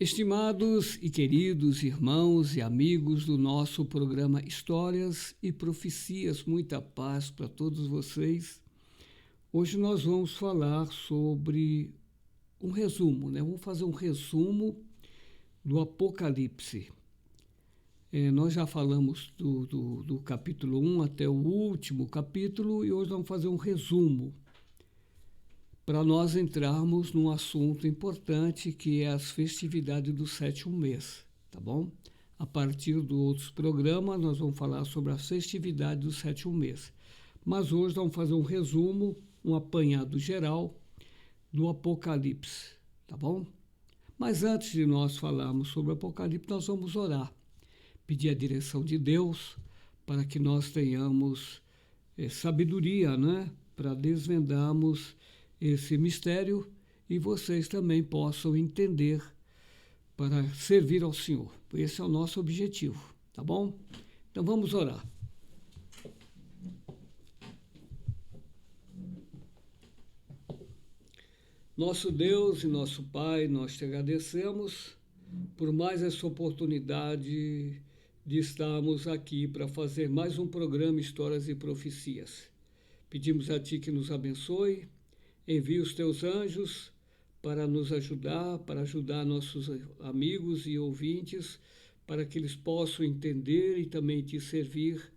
Estimados e queridos irmãos e amigos do nosso programa Histórias e Profecias, muita paz para todos vocês. Hoje nós vamos falar sobre um resumo, né? Vamos fazer um resumo do Apocalipse. Nós já falamos do capítulo 1 até o último capítulo e hoje vamos fazer um resumo para nós entrarmos num assunto importante que é as festividades do sétimo mês, tá bom? A partir dos outros programas nós vamos falar sobre as festividades do sétimo mês. Mas hoje vamos fazer um resumo, um apanhado geral do Apocalipse, tá bom? Mas antes de nós falarmos sobre o Apocalipse, nós vamos orar, pedir a direção de Deus para que nós tenhamos sabedoria, né? Para desvendarmos esse mistério e vocês também possam entender para servir ao Senhor. Esse é o nosso objetivo, tá bom? Então vamos orar. Nosso Deus e nosso Pai, nós te agradecemos por mais essa oportunidade de estarmos aqui para fazer mais um programa Histórias e Profecias. Pedimos a Ti que nos abençoe. Envie os teus anjos para nos ajudar, para ajudar nossos amigos e ouvintes, para que eles possam entender e também te servir,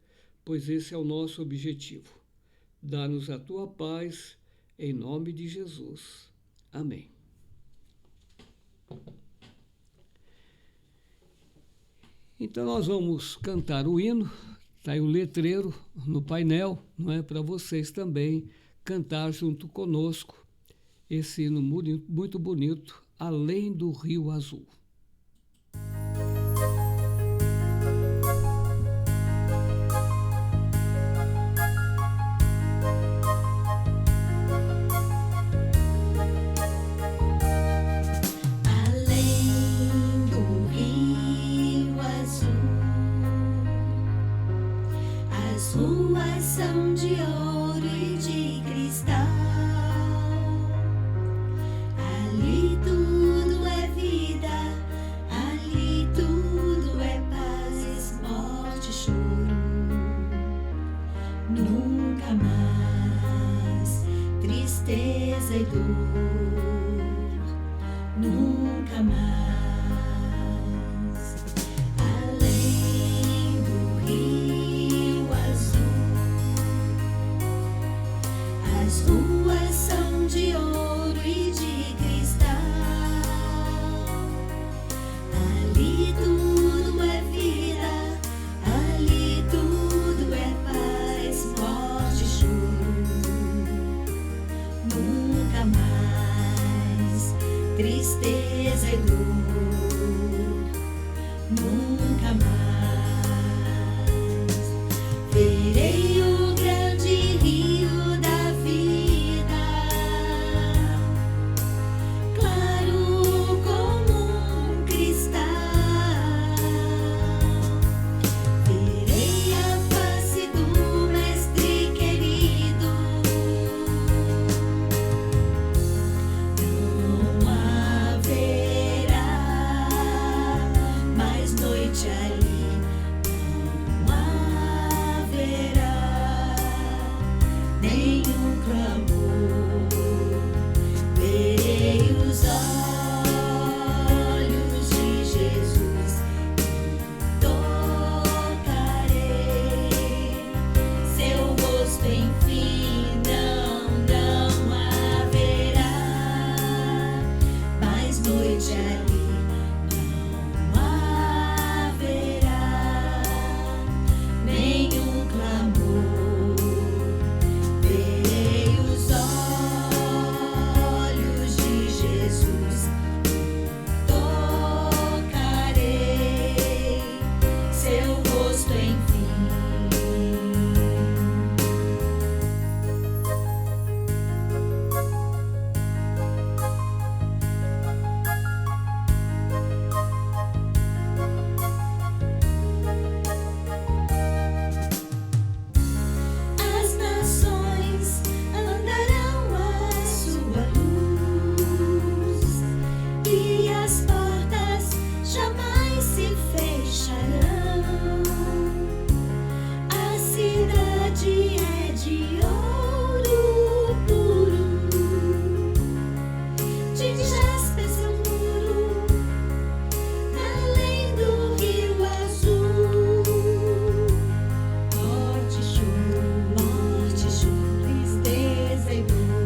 pois esse é o nosso objetivo. Dá-nos a tua paz, em nome de Jesus. Amém. Então nós vamos cantar o hino, está aí o letreiro no painel, não é? Para vocês também cantar junto conosco esse hino muito bonito, Além do Rio Azul. Além do Rio Azul, as ruas são de ouro e de cristal. Ali tudo é vida, ali tudo é paz, morte e choro. Nunca mais tristeza e dor, nunca mais. Além do Rio Azul, as ruas são de ouro e de cristal. Ali tudo é vida, ali tudo é paz, morte e choro. Nunca mais tristeza e dor, nunca mais. Verei o grande rio da vida, claro como um cristal. Verei a face do Mestre querido, não haverá mais noite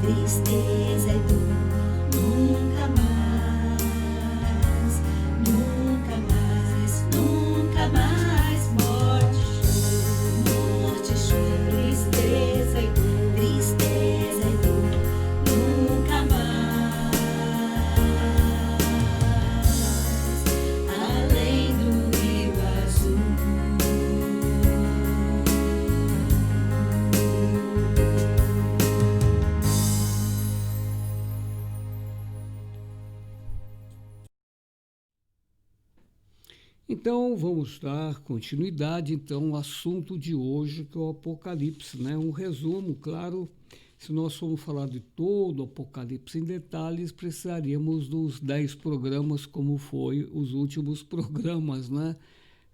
tristeza e dor, nunca mais, nunca mais, nunca mais. Morte, choro, tristeza e dor, tristeza e dor, nunca mais. Além do rio azul. Então, vamos dar continuidade então ao assunto de hoje, que é o Apocalipse, né? Um resumo, claro, se nós formos falar de todo o Apocalipse em detalhes, precisaríamos dos 10 programas, como foi os últimos programas, né?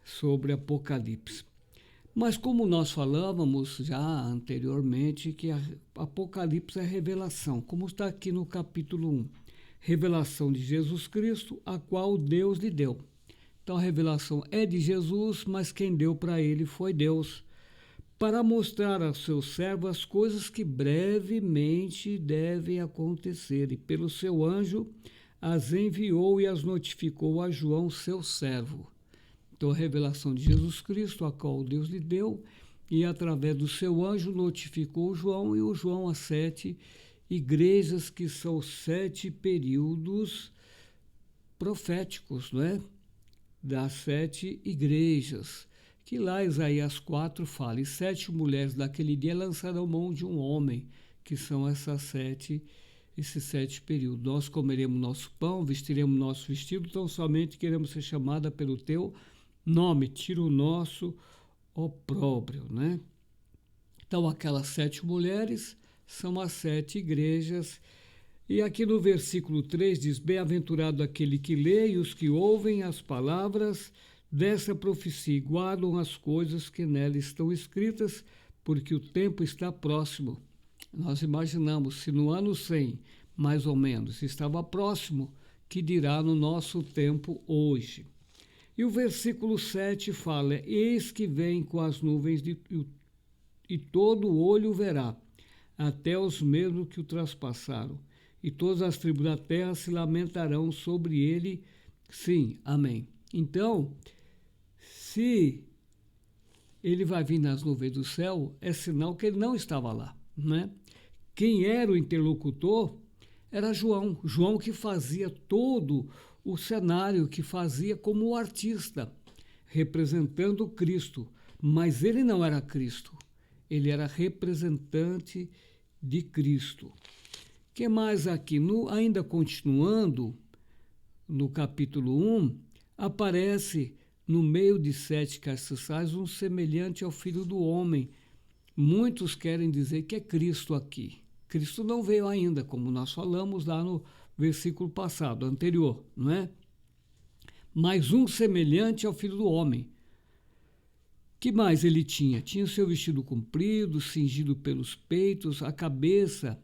Sobre Apocalipse. Mas como nós falávamos já anteriormente, que Apocalipse é revelação, como está aqui no capítulo 1, revelação de Jesus Cristo, a qual Deus lhe deu. Então a revelação é de Jesus, mas quem deu para ele foi Deus, para mostrar aos seus servos as coisas que brevemente devem acontecer, e pelo seu anjo as enviou e as notificou a João, seu servo. Então a revelação de Jesus Cristo, a qual Deus lhe deu, e através do seu anjo notificou João, e o João as 7 igrejas, que são 7 períodos proféticos, não é? Das 7 igrejas, que lá Isaías 4 fala, e 7 mulheres daquele dia lançarão mão de um homem, que são esses 7 períodos. Nós comeremos nosso pão, vestiremos nosso vestido, tão somente queremos ser chamada pelo teu nome, tira o nosso opróbrio, né? Então aquelas 7 mulheres são as 7 igrejas. E aqui no versículo 3 diz, bem-aventurado aquele que lê e os que ouvem as palavras dessa profecia e guardam as coisas que nela estão escritas, porque o tempo está próximo. Nós imaginamos, se no ano 100, mais ou menos, estava próximo, que dirá no nosso tempo hoje. E o versículo 7 fala, eis que vem com as nuvens e todo olho verá, até os mesmos que o traspassaram. E todas as tribos da terra se lamentarão sobre ele. Sim, amém. Então, se ele vai vir nas nuvens do céu, é sinal que ele não estava lá, né? Quem era o interlocutor era João. João que fazia todo o cenário, que fazia como o artista, representando Cristo. Mas ele não era Cristo. Ele era representante de Cristo. O que mais aqui? Ainda continuando, no capítulo 1, aparece no meio de 7 castiçais um semelhante ao Filho do Homem. Muitos querem dizer que é Cristo aqui. Cristo não veio ainda, como nós falamos lá no versículo passado, anterior, não é? Mas um semelhante ao Filho do Homem. Que mais ele tinha? Tinha o seu vestido comprido, cingido pelos peitos, a cabeça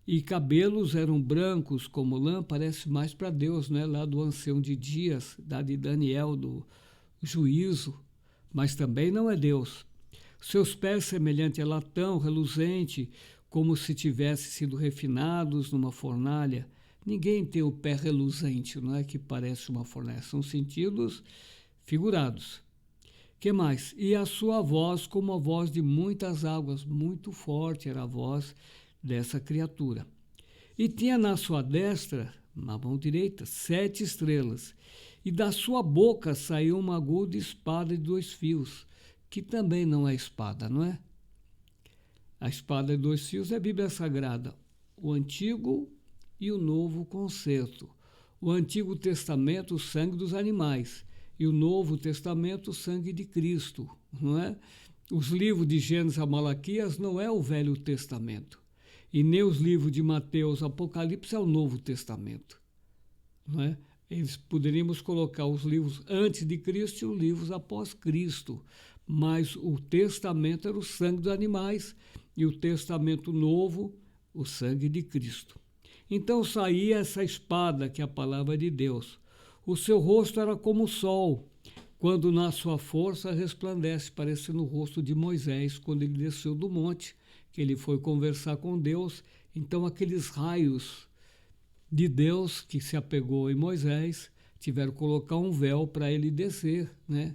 e cabelos eram brancos como lã, parece mais para Deus, né? Lá do ancião de Dias, da de Daniel, do juízo, mas também não é Deus. Seus pés semelhante a latão, reluzente, como se tivessem sido refinados numa fornalha. Ninguém tem o pé reluzente, não é que parece uma fornalha, são sentidos figurados. Que mais? E a sua voz como a voz de muitas águas, muito forte era a voz dessa criatura. E tinha na sua destra, na mão direita, 7 estrelas, e da sua boca saiu uma aguda espada de 2 fios, que também não é espada, não é? A espada de 2 fios é a Bíblia Sagrada, o Antigo e o Novo Concerto. O Antigo Testamento, o sangue dos animais, e o Novo Testamento, o sangue de Cristo, não é? Os livros de Gênesis a Malaquias não é o Velho Testamento. E nem os livros de Mateus, Apocalipse é o Novo Testamento. Não é? Poderíamos colocar os livros antes de Cristo e os livros após Cristo. Mas o testamento era o sangue dos animais e o testamento novo, o sangue de Cristo. Então saía essa espada, que é a palavra de Deus. O seu rosto era como o sol, quando na sua força resplandece, parecendo o rosto de Moisés, quando ele desceu do monte, que ele foi conversar com Deus. Então, aqueles raios de Deus que se apegou em Moisés tiveram que colocar um véu para ele descer, né,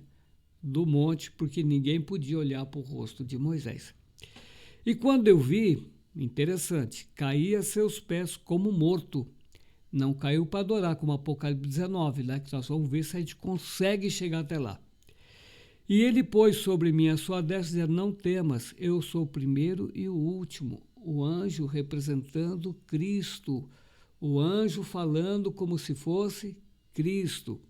do monte, porque ninguém podia olhar para o rosto de Moisés. E quando eu vi, interessante, caí a seus pés como morto. Não caiu para adorar, como Apocalipse 19, né, que nós vamos ver se a gente consegue chegar até lá. E ele pôs sobre mim a sua destra, dizendo: não temas, eu sou o primeiro e o último. O anjo representando Cristo, o anjo falando como se fosse Cristo.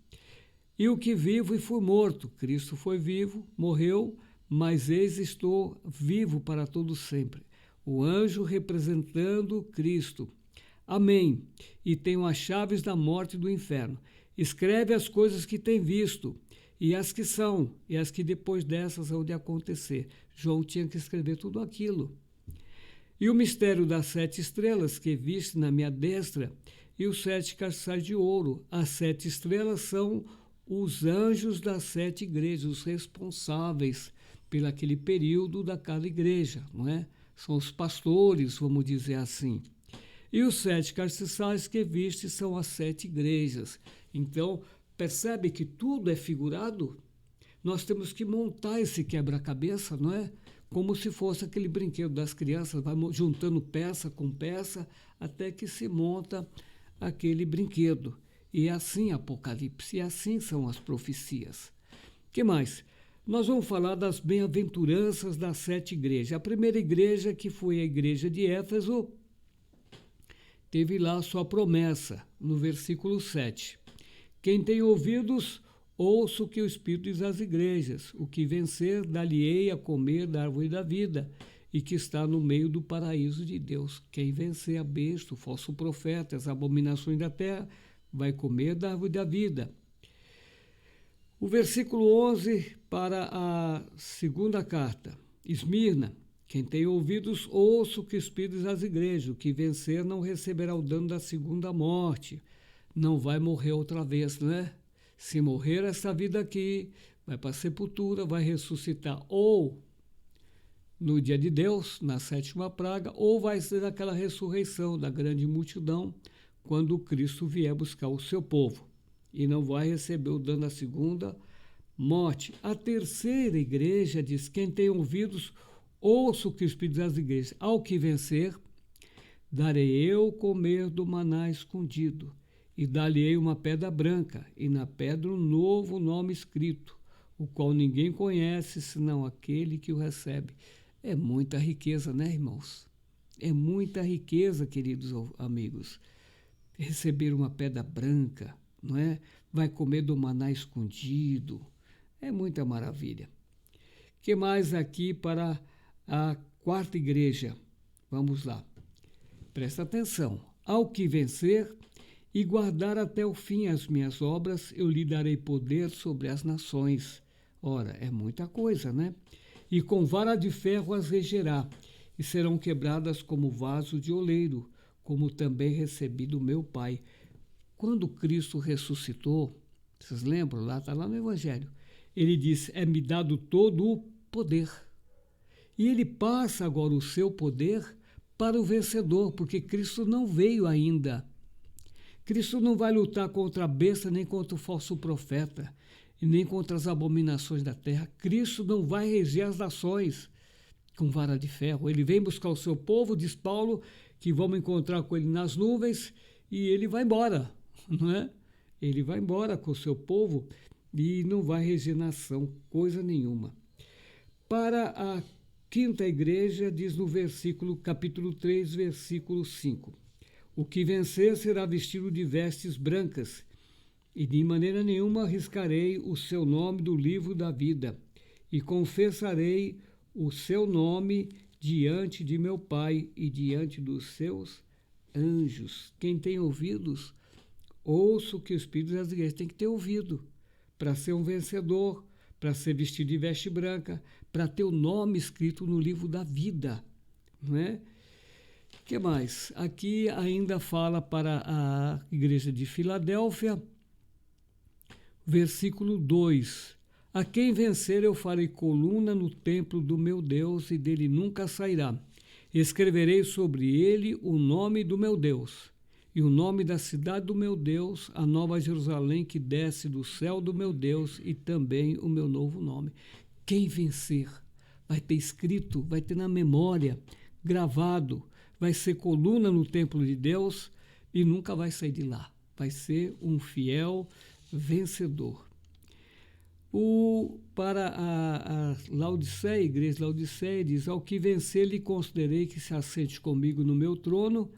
E o que vivo e fui morto. Cristo foi vivo, morreu, mas eis estou vivo para todo sempre. O anjo representando Cristo. Amém. E tenho as chaves da morte e do inferno. Escreve as coisas que tem visto, e as que são, e as que depois dessas hão de acontecer. João tinha que escrever tudo aquilo. E o mistério das 7 estrelas que viste na minha destra, e os 7 castiçais de ouro. As 7 estrelas são os anjos das 7 igrejas, os responsáveis pelo aquele período da cada igreja, não é? São os pastores, vamos dizer assim. E os 7 castiçais que viste são as 7 igrejas. Então, percebe que tudo é figurado? Nós temos que montar esse quebra-cabeça, não é? Como se fosse aquele brinquedo das crianças, vai juntando peça com peça até que se monta aquele brinquedo. E assim Apocalipse, e assim são as profecias. O que mais? Nós vamos falar das bem-aventuranças das 7 igrejas. A primeira igreja, que foi a igreja de Éfeso, teve lá a sua promessa, no versículo 7. Quem tem ouvidos, ouça o que o Espírito diz às igrejas. O que vencer, dar-lhe-ei a comer da árvore da vida, e que está no meio do paraíso de Deus. Quem vencer a besta, o falso profeta, as abominações da terra, vai comer da árvore da vida. O versículo 11 para a segunda carta. Esmirna. Quem tem ouvidos, ouça o que o Espírito diz às igrejas. O que vencer não receberá o dano da segunda morte. Não vai morrer outra vez, não é? Se morrer essa vida aqui, vai para a sepultura, vai ressuscitar ou no dia de Deus, na 7ª praga, ou vai ser aquela ressurreição da grande multidão, quando Cristo vier buscar o seu povo. E não vai receber o dano da segunda morte. A terceira igreja diz: quem tem ouvidos, ouça o que o Espírito diz às igrejas. Ao que vencer, darei eu comer do maná escondido, e dar-lhe-ei uma pedra branca, e na pedra um novo nome escrito, o qual ninguém conhece, senão aquele que o recebe. É muita riqueza, né, irmãos? É muita riqueza, queridos amigos. Receber uma pedra branca, não é? Vai comer do maná escondido. É muita maravilha. O que mais aqui para a quarta igreja? Vamos lá. Presta atenção. Ao que vencer e guardar até o fim as minhas obras, eu lhe darei poder sobre as nações. Ora, é muita coisa, né? E com vara de ferro as regerá, e serão quebradas como vaso de oleiro, como também recebi do meu Pai. Quando Cristo ressuscitou, vocês lembram? Está lá no Evangelho. Ele disse: é-me dado todo o poder. E ele passa agora o seu poder para o vencedor, porque Cristo não veio ainda. Cristo não vai lutar contra a besta, nem contra o falso profeta, e nem contra as abominações da terra. Cristo não vai reger as nações com vara de ferro. Ele vem buscar o seu povo, diz Paulo, que vamos encontrar com ele nas nuvens, e ele vai embora, não é? Ele vai embora com o seu povo e não vai reger nação, coisa nenhuma. Para a quinta igreja, diz no capítulo 3, versículo 5. O que vencer será vestido de vestes brancas, e de maneira nenhuma arriscarei o seu nome do livro da vida, e confessarei o seu nome diante de meu Pai e diante dos seus anjos. Quem tem ouvidos, ouça o que o Espírito das igrejas. Tem que ter ouvido para ser um vencedor, para ser vestido de veste branca, para ter o nome escrito no livro da vida, não é? O que mais? Aqui ainda fala para a igreja de Filadélfia, versículo 2. A quem vencer eu farei coluna no templo do meu Deus, e dele nunca sairá. Escreverei sobre ele o nome do meu Deus e o nome da cidade do meu Deus, a nova Jerusalém que desce do céu do meu Deus, e também o meu novo nome. Quem vencer vai ter escrito, vai ter na memória, gravado, vai ser coluna no templo de Deus e nunca vai sair de lá. Vai ser um fiel vencedor. Para a Laodiceia, a igreja de Laodiceia, diz: ao que vencer lhe considerei que se assente comigo no meu trono,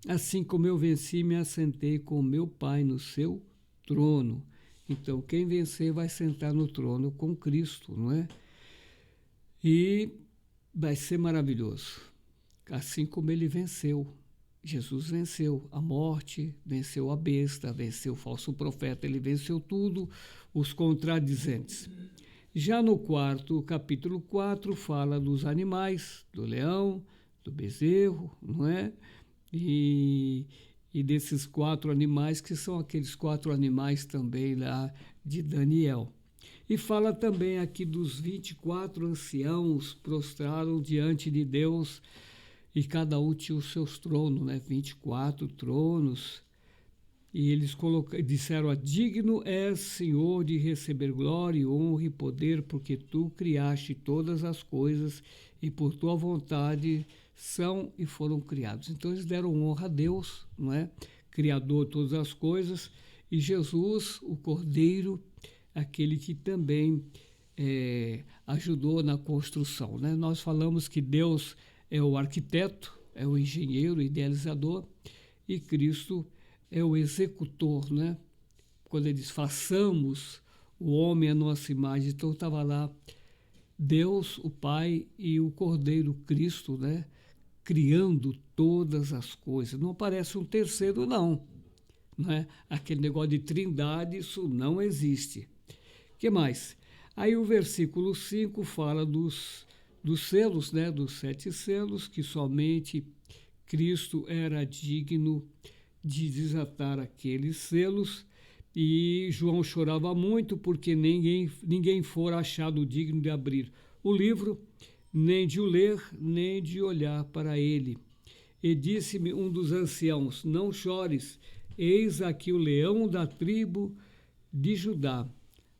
assim como eu venci, me assentei com meu Pai no seu trono. Então, quem vencer vai sentar no trono com Cristo, não é? E vai ser maravilhoso. Assim como ele venceu. Jesus venceu a morte, venceu a besta, venceu o falso profeta, ele venceu tudo, os contradizentes. Já no capítulo 4, fala dos animais, do leão, do bezerro, não é? E desses 4 animais, que são aqueles 4 animais também lá de Daniel. E fala também aqui dos 24 anciãos prostraram diante de Deus, e cada um tinha os seus tronos, né? 24 tronos. E eles disseram: digno és, Senhor, de receber glória, honra e poder, porque tu criaste todas as coisas e por tua vontade são e foram criados. Então eles deram honra a Deus, não é? Criador de todas as coisas, e Jesus, o Cordeiro, aquele que também ajudou na construção, né? Nós falamos que Deus é o arquiteto, é o engenheiro, o idealizador, e Cristo é o executor, né? Quando ele diz: façamos o homem à nossa imagem, então estava lá Deus, o Pai, e o Cordeiro Cristo, né? Criando todas as coisas. Não aparece um terceiro, não. Né? Aquele negócio de trindade, isso não existe. O que mais? Aí o versículo 5 fala dos selos, né? Dos 7 selos, que somente Cristo era digno de desatar aqueles selos, e João chorava muito porque ninguém fora achado digno de abrir o livro, nem de o ler, nem de olhar para ele. E disse-me um dos anciãos: não chores, eis aqui o leão da tribo de Judá,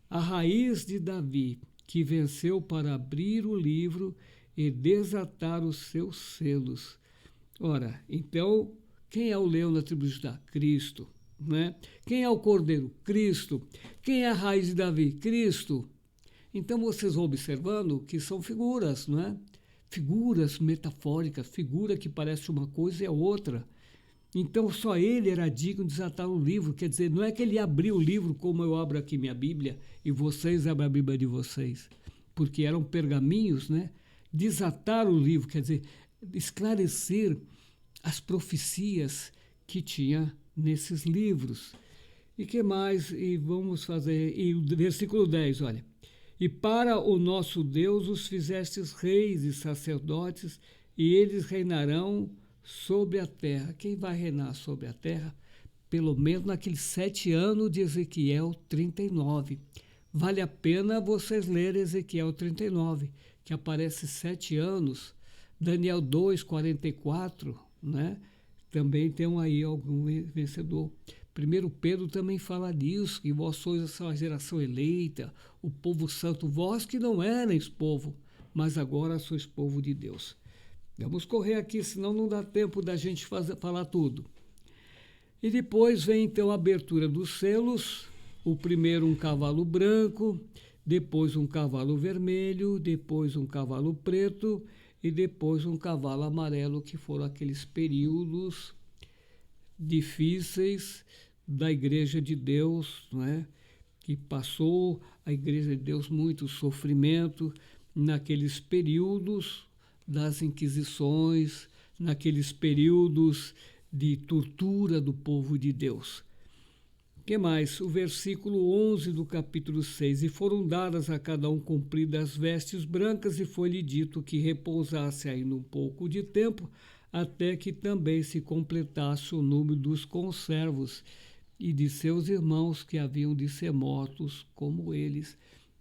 a raiz de Davi, que venceu para abrir o livro e desatar os seus selos. Ora, então, quem é o leão da tribo de Judá? Cristo. Né? Quem é o Cordeiro? Cristo. Quem é a raiz de Davi? Cristo. Então vocês vão observando que são figuras, não é? Figuras metafóricas, figura que parece uma coisa e é outra. Então só ele era digno de desatar o livro, quer dizer, não é que ele abriu o livro como eu abro aqui minha Bíblia e vocês abrem a Bíblia de vocês, porque eram pergaminhos, né? Desatar o livro, quer dizer, esclarecer as profecias que tinha nesses livros. E que mais? E vamos fazer, e o versículo 10, olha: e para o nosso Deus os fizestes reis e sacerdotes, e eles reinarão sobre a terra. Quem vai reinar sobre a terra? Pelo menos naqueles 7 anos de Ezequiel 39. Vale a pena vocês lerem Ezequiel 39, que aparece 7 anos. Daniel 2, 44, né? Também tem aí algum vencedor. 1 Pedro também fala disso, que vós sois a geração eleita, o povo santo, vós que não erais povo, mas agora sois povo de Deus. Vamos correr aqui, senão não dá tempo da gente falar tudo. E depois vem então a abertura dos selos, o primeiro um cavalo branco, depois um cavalo vermelho, depois um cavalo preto e depois um cavalo amarelo, que foram aqueles períodos difíceis da Igreja de Deus, não é? Que passou a Igreja de Deus muito sofrimento naqueles períodos das Inquisições, naqueles períodos de tortura do povo de Deus. O que mais? O versículo 11 do capítulo 6. E foram dadas a cada um compridas vestes brancas, e foi-lhe dito que repousasse ainda um pouco de tempo, até que também se completasse o número dos conservos e de seus irmãos que haviam de ser mortos como eles.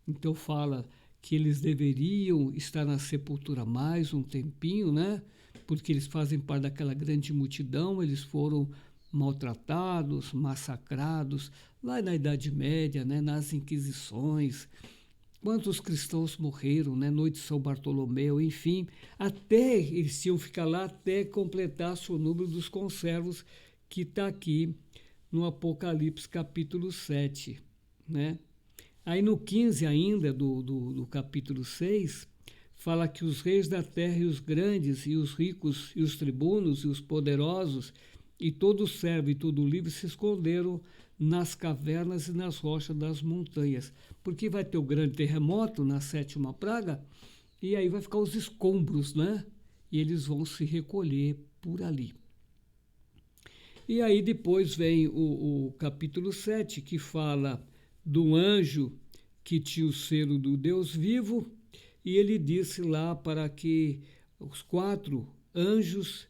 Então fala que eles deveriam estar na sepultura mais um tempinho, né? porque eles fazem parte daquela grande multidão, eles foram maltratados, massacrados, lá na Idade Média, né, nas Inquisições. Quantos cristãos morreram, né? Noite de São Bartolomeu, enfim, até eles tinham que ficar lá até completar o número dos conservos, que está aqui no Apocalipse capítulo 7. Né? Aí no 15 ainda do capítulo 6, fala que os reis da terra e os grandes e os ricos e os tribunos e os poderosos e todo servo e todo livre se esconderam nas cavernas e nas rochas das montanhas, porque vai ter o grande terremoto na 7ª praga, e aí vai ficar os escombros, né? E eles vão se recolher por ali. E aí depois vem o capítulo 7, que fala do anjo que tinha o selo do Deus vivo, e ele disse lá para que os 4 anjos,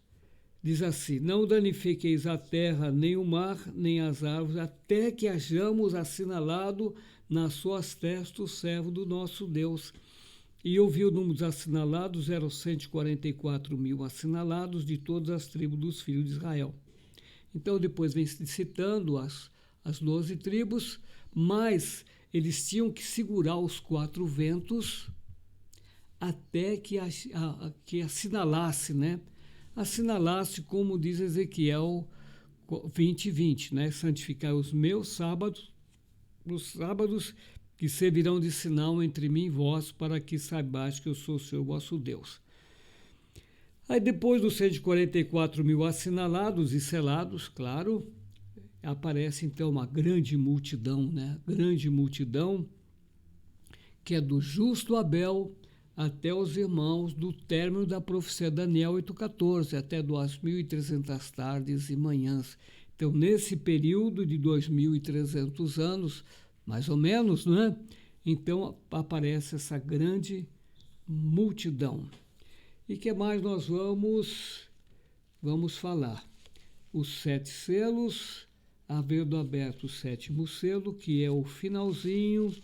diz assim: não danifiqueis a terra, nem o mar, nem as árvores, até que hajamos assinalado nas suas testas o servo do nosso Deus. E eu vi o número dos assinalados, eram 144.000 assinalados de todas as tribos dos filhos de Israel. Então depois vem citando as 12 tribos, mas eles tinham que segurar os 4 ventos até que assinalasse, né? Assinalasse, como diz Ezequiel 20:20, né? Santificai os meus sábados, os sábados que servirão de sinal entre mim e vós, para que saibais que eu sou o Senhor vosso Deus. Aí depois dos 144.000 assinalados e selados, claro, aparece então uma grande multidão, né? Grande multidão, que é do justo Abel até os irmãos do término da profecia Daniel 8,14, até 2.300 tardes e manhãs. Então, nesse período de 2.300 anos, mais ou menos, né? Então, aparece essa grande multidão. E que mais nós vamos falar? Os 7 selos, havendo aberto o 7º selo, que é o finalzinho,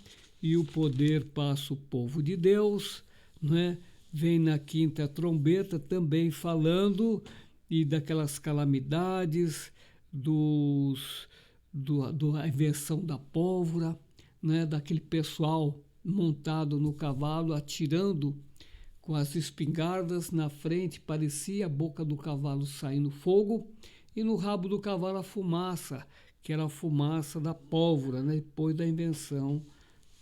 e o poder passa o povo de Deus, né? Vem na 5ª trombeta também falando e daquelas calamidades, da invenção da pólvora, né? Daquele pessoal montado no cavalo, atirando com as espingardas na frente, parecia a boca do cavalo saindo fogo, e no rabo do cavalo a fumaça, que era a fumaça da pólvora, né? Depois da invenção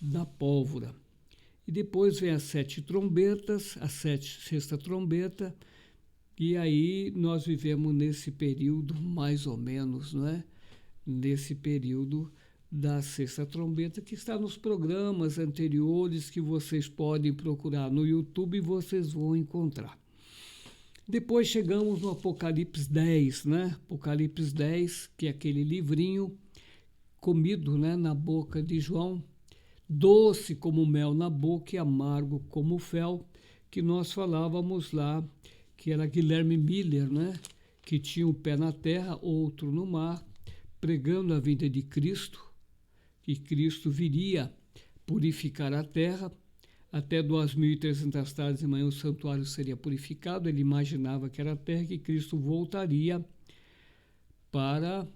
da pólvora. E depois vem as 7 trombetas, a 6ª trombeta, e aí nós vivemos nesse período, mais ou menos, não é? Nesse período da 6ª trombeta, que está nos programas anteriores que vocês podem procurar no YouTube e vocês vão encontrar. Depois chegamos no Apocalipse 10, né? Apocalipse 10, que é aquele livrinho comido, né, na boca de João, doce como mel na boca e amargo como fel, que nós falávamos lá, que era Guilherme Miller, né? Que tinha um pé na terra, outro no mar, pregando a vinda de Cristo, que Cristo viria purificar a terra. Até 2.300 tardes de manhã o santuário seria purificado. Ele imaginava que era a terra, que Cristo voltaria para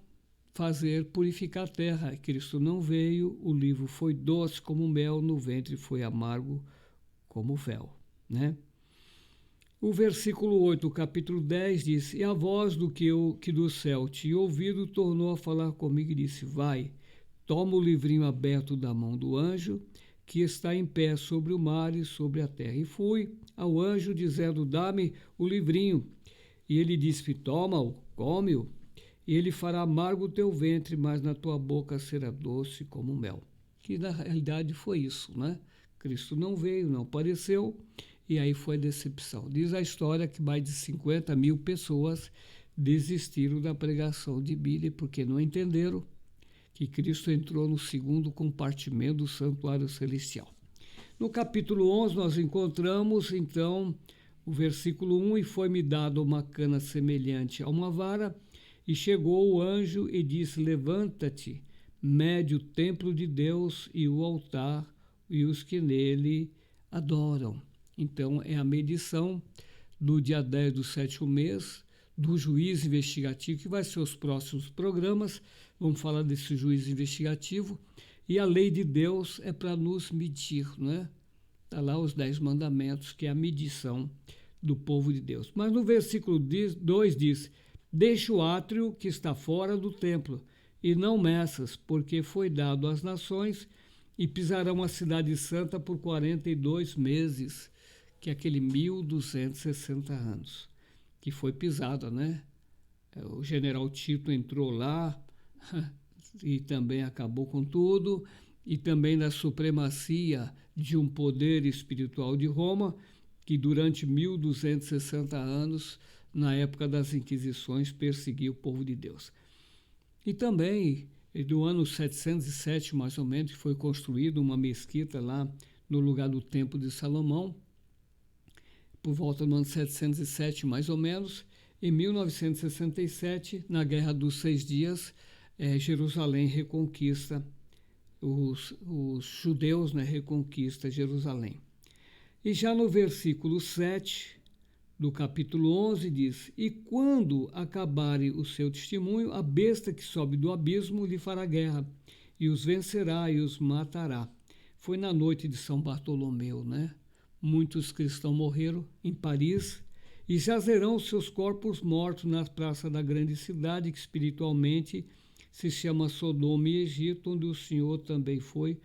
fazer purificar a terra. Cristo não veio, o livro foi doce como mel, no ventre foi amargo como fel, né? O versículo 8, o capítulo 10 diz: e a voz que do céu tinha ouvido tornou a falar comigo e disse: vai, toma o livrinho aberto da mão do anjo que está em pé sobre o mar e sobre a terra. E fui ao anjo dizendo: dá-me o livrinho. E ele disse: toma-o, come-o, e ele fará amargo o teu ventre, mas na tua boca será doce como mel. Que na realidade foi isso, né? Cristo não veio, não apareceu, e aí foi a decepção. Diz a história que mais de 50.000 pessoas desistiram da pregação de Billy, porque não entenderam que Cristo entrou no 2º compartimento do santuário celestial. No capítulo 11, nós encontramos, então, o versículo 1, e foi-me dado uma cana semelhante a uma vara, e chegou o anjo e disse: levanta-te, mede o templo de Deus e o altar e os que nele adoram. Então, é a medição do dia 10 do 7º mês, do juiz investigativo, que vai ser os próximos programas. Vamos falar desse juiz investigativo. E a lei de Deus é para nos medir, não é? Está lá os 10 mandamentos, que é a medição do povo de Deus. Mas no versículo 2 diz: deixa o átrio que está fora do templo, e não meças, porque foi dado às nações, e pisarão a cidade santa por 42 meses, que é aquele 1260 anos, que foi pisada, né? O general Tito entrou lá e também acabou com tudo, e também da supremacia de um poder espiritual de Roma, que durante 1260 anos, na época das Inquisições, perseguiu o povo de Deus. E também, do ano 707, mais ou menos, foi construída uma mesquita lá no lugar do Templo de Salomão, por volta do ano 707, mais ou menos. Em 1967, na Guerra dos 6 Dias, Jerusalém reconquista, os judeus, né, reconquista Jerusalém. E já no versículo 7 do capítulo 11 diz: e quando acabare o seu testemunho, a besta que sobe do abismo lhe fará guerra, e os vencerá e os matará. Foi na noite de São Bartolomeu, né? Muitos cristãos morreram em Paris, e jazerão seus corpos mortos na praça da grande cidade, que espiritualmente se chama Sodoma e Egito, onde o Senhor também foi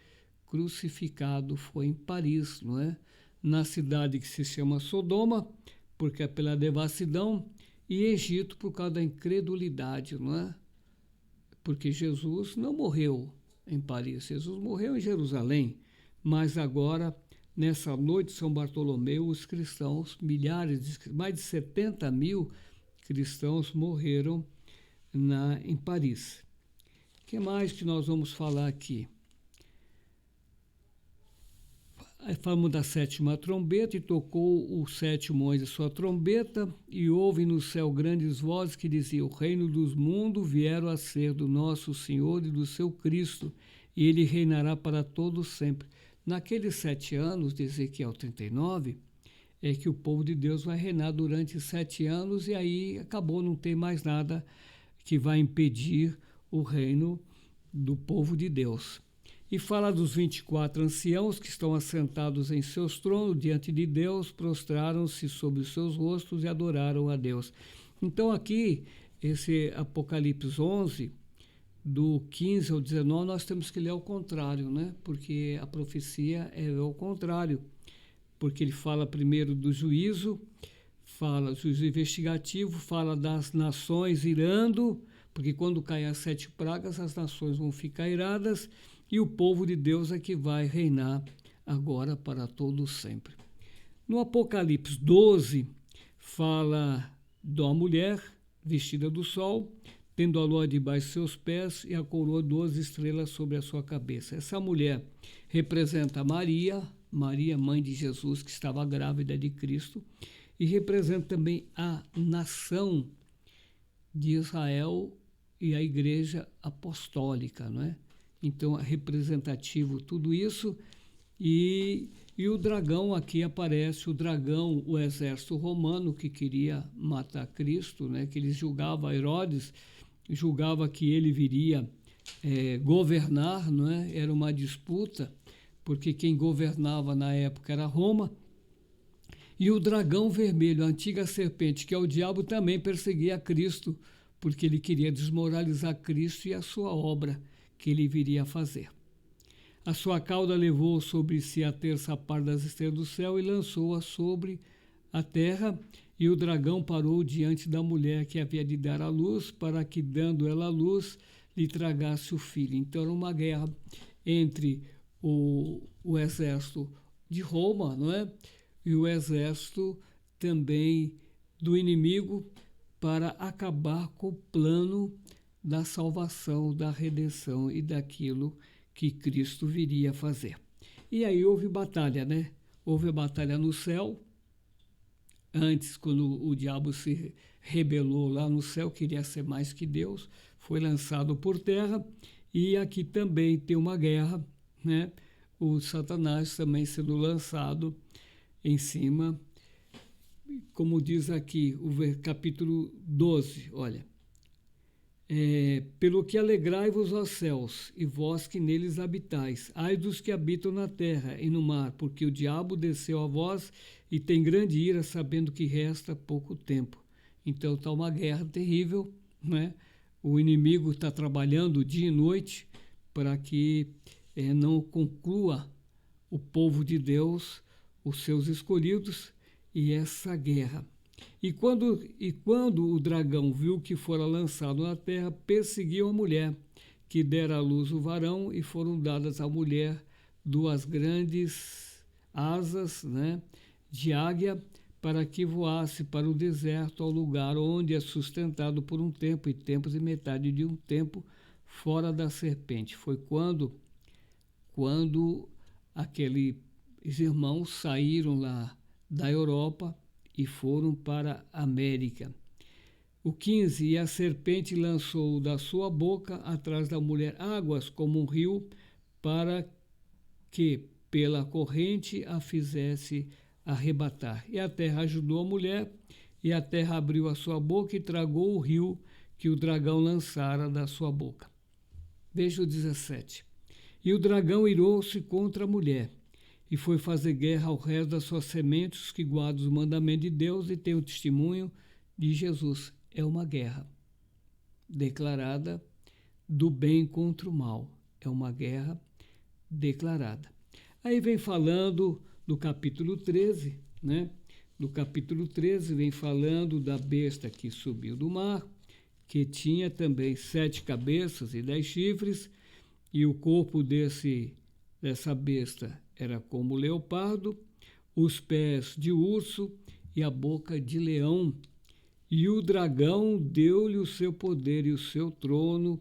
crucificado. Foi em Paris, não é? Na cidade que se chama Sodoma, porque é pela devassidão, e Egito por causa da incredulidade, não é? Porque Jesus não morreu em Paris, Jesus morreu em Jerusalém, mas agora, nessa noite de São Bartolomeu, os cristãos, mais de 70 mil cristãos morreram em Paris. O que mais que nós vamos falar aqui? Falamos da 7ª trombeta, e tocou o 7º anjo a sua trombeta, e houve no céu grandes vozes que diziam: o reino dos mundos vieram a ser do nosso Senhor e do seu Cristo, e ele reinará para todos sempre. Naqueles 7 anos de Ezequiel 39, é que o povo de Deus vai reinar durante 7 anos, e aí acabou, não tem mais nada que vai impedir o reino do povo de Deus. E fala dos 24 anciãos que estão assentados em seus tronos diante de Deus, prostraram-se sobre os seus rostos e adoraram a Deus. Então aqui, esse Apocalipse 11, do 15 ao 19, nós temos que ler ao contrário, né? Porque a profecia é ao contrário, porque ele fala primeiro do juízo, fala do juízo investigativo, fala das nações irando, porque quando caem as 7 pragas, as nações vão ficar iradas, e o povo de Deus é que vai reinar agora para todo sempre. No Apocalipse 12, fala de uma mulher vestida do sol, tendo a lua debaixo de seus pés e a coroa de 12 estrelas sobre a sua cabeça. Essa mulher representa Maria, mãe de Jesus, que estava grávida de Cristo, e representa também a nação de Israel e a igreja apostólica, não é? Então, é representativo tudo isso. E o dragão, aqui aparece o dragão, o exército romano que queria matar Cristo, né? Que eles julgavam, Herodes julgava que ele viria governar, não é? Era uma disputa, porque quem governava na época era Roma. E o dragão vermelho, a antiga serpente, que é o diabo, também perseguia Cristo, porque ele queria desmoralizar Cristo e a sua obra que ele viria a fazer. A sua cauda levou sobre si a terça parte das estrelas do céu e lançou-a sobre a terra, e o dragão parou diante da mulher que havia de dar à luz, para que, dando ela a luz, lhe tragasse o filho. Então era uma guerra entre o exército de Roma, não é? E o exército também do inimigo, para acabar com o plano da salvação, da redenção e daquilo que Cristo viria a fazer. E aí houve batalha, né? Houve a batalha no céu. Antes, quando o diabo se rebelou lá no céu, queria ser mais que Deus, foi lançado por terra. E aqui também tem uma guerra, né? O Satanás também sendo lançado em cima. como diz aqui o capítulo 12, olha. Pelo que alegrai-vos, ó céus, e vós que neles habitais. Ai dos que habitam na terra e no mar, porque o diabo desceu a vós e tem grande ira, sabendo que resta pouco tempo. Então está uma guerra terrível, né? O inimigo está trabalhando dia e noite para que não conclua o povo de Deus, os seus escolhidos, e essa guerra. E quando o dragão viu que fora lançado na terra, perseguiu a mulher, que dera à luz o varão, e foram dadas à mulher 2 grandes asas, né, de águia, para que voasse para o deserto, ao lugar onde é sustentado por um tempo, e tempos e metade de um tempo, fora da serpente. Foi quando aqueles irmãos saíram lá da Europa e foram para a América. O 15, e a serpente lançou da sua boca atrás da mulher águas como um rio, para que pela corrente a fizesse arrebatar. E a terra ajudou a mulher, e a terra abriu a sua boca e tragou o rio que o dragão lançara da sua boca. Veja o 17. E o dragão irou-se contra a mulher, e foi fazer guerra ao resto das suas sementes, que guardam os mandamentos de Deus e têm o testemunho de Jesus. É uma guerra declarada do bem contra o mal. É uma guerra declarada. Aí vem falando do capítulo 13, né? No capítulo 13 vem falando da besta que subiu do mar, que tinha também 7 cabeças e 10 chifres, e o corpo dessa besta era como leopardo, os pés de urso e a boca de leão. E o dragão deu-lhe o seu poder e o seu trono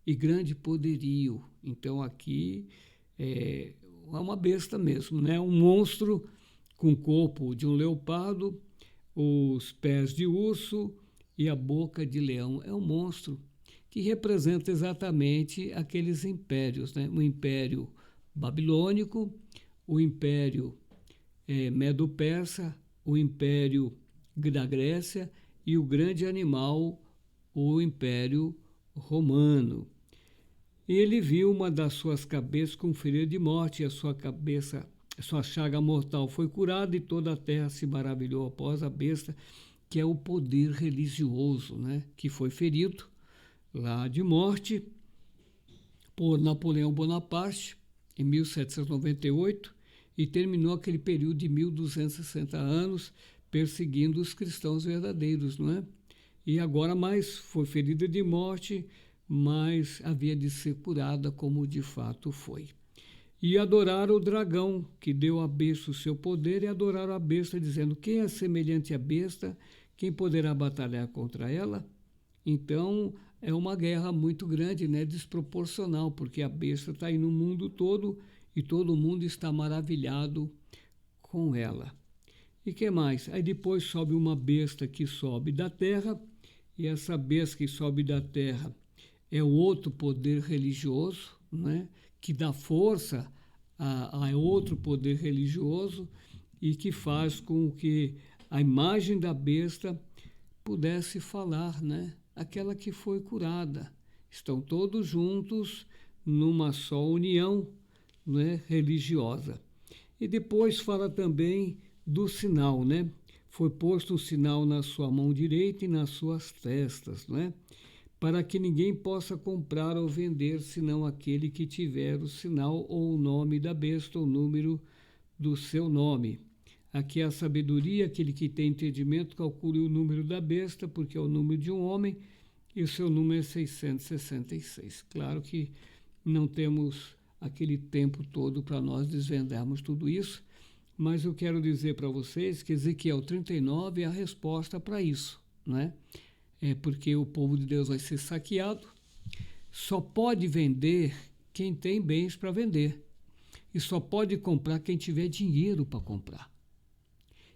e grande poderio. Então aqui é uma besta mesmo, né? Um monstro com o corpo de um leopardo, os pés de urso e a boca de leão. É um monstro que representa exatamente aqueles impérios, né? O império babilônico, o império medo-persa, o império da Grécia e o grande animal, o império romano. Ele viu uma das suas cabeças com ferida de morte, e a sua chaga mortal foi curada, e toda a terra se maravilhou após a besta, que é o poder religioso, né? Que foi ferido lá de morte por Napoleão Bonaparte, em 1798, e terminou aquele período de 1260 anos perseguindo os cristãos verdadeiros, não é? E agora mais foi ferida de morte, mas havia de ser curada, como de fato foi. E adoraram o dragão, que deu à besta o seu poder, e adoraram a besta, dizendo: quem é semelhante à besta? Quem poderá batalhar contra ela? Então é uma guerra muito grande, né? Desproporcional, porque a besta está aí no mundo todo e todo mundo está maravilhado com ela. E que mais? Aí depois sobe uma besta que sobe da terra, e essa besta que sobe da terra é o outro poder religioso, né? Que dá força a outro poder religioso e que faz com que a imagem da besta pudesse falar, né? Aquela que foi curada. Estão todos juntos numa só união, né, religiosa. E depois fala também do sinal, né? Foi posto um sinal na sua mão direita e nas suas testas, né? Para que ninguém possa comprar ou vender, senão aquele que tiver o sinal ou o nome da besta, ou o número do seu nome. Aqui é a sabedoria, aquele que tem entendimento, calcule o número da besta, porque é o número de um homem, e o seu número é 666. Claro que não temos aquele tempo todo para nós desvendarmos tudo isso, mas eu quero dizer para vocês que Ezequiel 39 é a resposta para isso, né? É porque o povo de Deus vai ser saqueado, só pode vender quem tem bens para vender, e só pode comprar quem tiver dinheiro para comprar.